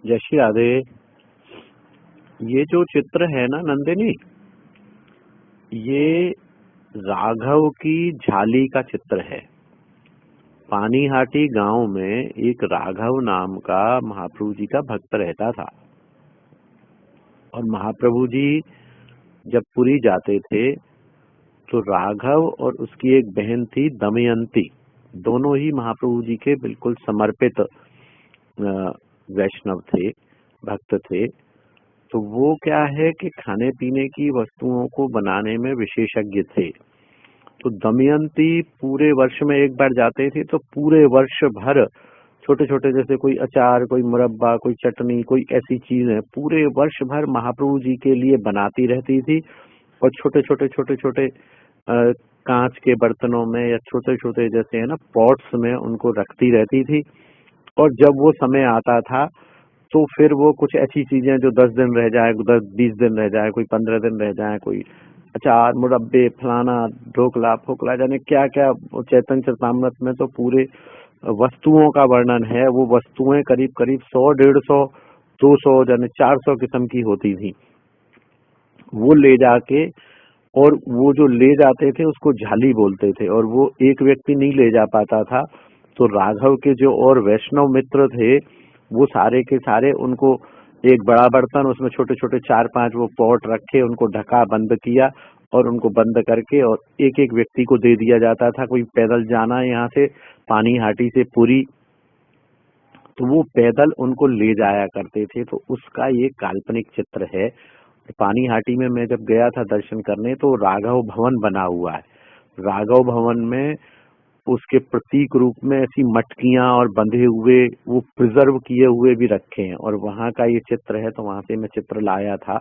जय श्री राधे। ये जो चित्र है ना नंदिनी, ये राघव की झाली का चित्र है। पानीहाटी गांव में एक राघव नाम का महाप्रभु जी का भक्त रहता था और महाप्रभु जी जब पुरी जाते थे तो राघव और उसकी एक बहन थी दमयंती, दोनों ही महाप्रभु जी के बिल्कुल समर्पित वैष्णव थे, भक्त थे। तो वो क्या है कि खाने पीने की वस्तुओं को बनाने में विशेषज्ञ थे। तो दमयंती पूरे वर्ष में एक बार जाते थे तो पूरे वर्ष भर छोटे छोटे, जैसे कोई अचार, कोई मुरब्बा, कोई चटनी, कोई ऐसी चीजें पूरे वर्ष भर महाप्रभु जी के लिए बनाती रहती थी और छोटे छोटे कांच के बर्तनों में या छोटे छोटे जैसे है ना पॉट्स में उनको रखती रहती थी। और जब वो समय आता था तो फिर वो कुछ ऐसी चीजें जो 10 दिन रह जाए, 10-20 दिन रह जाए, कोई 15 दिन रह जाए, कोई अचार, मुरब्बे, फलाना, ढोकला फोकला, जाने क्या क्या, चैतन्य चरितामृत में तो पूरे वस्तुओं का वर्णन है। वो वस्तुएं करीब करीब 100, 150, 200 यानी 400 किस्म की होती थी। वो ले जाके, और वो जो ले जाते थे उसको झाली बोलते थे, और वो एक व्यक्ति नहीं ले जा पाता था। तो राघव के जो और वैष्णव मित्र थे वो सारे के सारे उनको एक बड़ा बर्तन, उसमें छोटे छोटे 4-5 वो पॉट रखे, उनको ढका, बंद किया और उनको बंद करके और एक एक व्यक्ति को दे दिया जाता था। कोई पैदल जाना है यहाँ से पानीहाटी से पुरी, तो वो पैदल उनको ले जाया करते थे। तो उसका ये काल्पनिक चित्र है। पानीहाटी में मैं जब गया था दर्शन करने तो राघव भवन बना हुआ है। राघव भवन में उसके प्रतीक रूप में ऐसी मटकियां और बंधे हुए वो प्रिजर्व किए हुए भी रखे हैं, और वहां का ये चित्र है, तो वहां से मैं चित्र लाया था।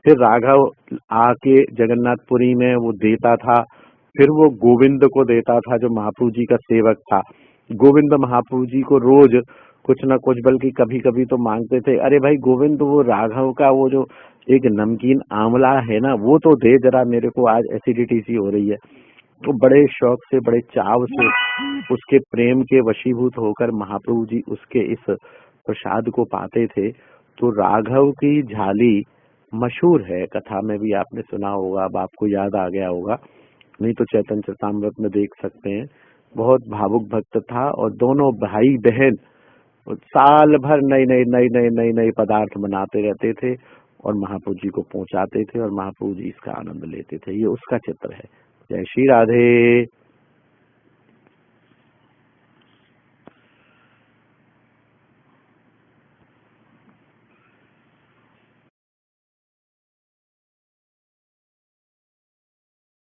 फिर राघव आके जगन्नाथपुरी में वो देता था, फिर वो गोविंद को देता था जो महाप्रभु जी का सेवक था। गोविंद महाप्रभु जी को रोज कुछ न कुछ, बल्कि कभी कभी तो मांगते थे, अरे भाई गोविंद, वो राघव का वो जो एक नमकीन आंवला है ना वो तो दे जरा, मेरे को आज एसिडिटी सी हो रही है। तो बड़े शौक से, बड़े चाव से, उसके प्रेम के वशीभूत होकर महाप्रभु जी उसके इस प्रसाद को पाते थे। तो राघव की झाली मशहूर है, कथा में भी आपने सुना होगा, अब आपको याद आ गया होगा, नहीं तो चैतन्य चरितामृत में देख सकते हैं। बहुत भावुक भक्त था और दोनों भाई बहन साल भर नए पदार्थ बनाते रहते थे और महाप्रभु जी को पहुंचाते थे और महाप्रभु जी इसका आनंद लेते थे। ये उसका चित्र है। जय श्री राधे।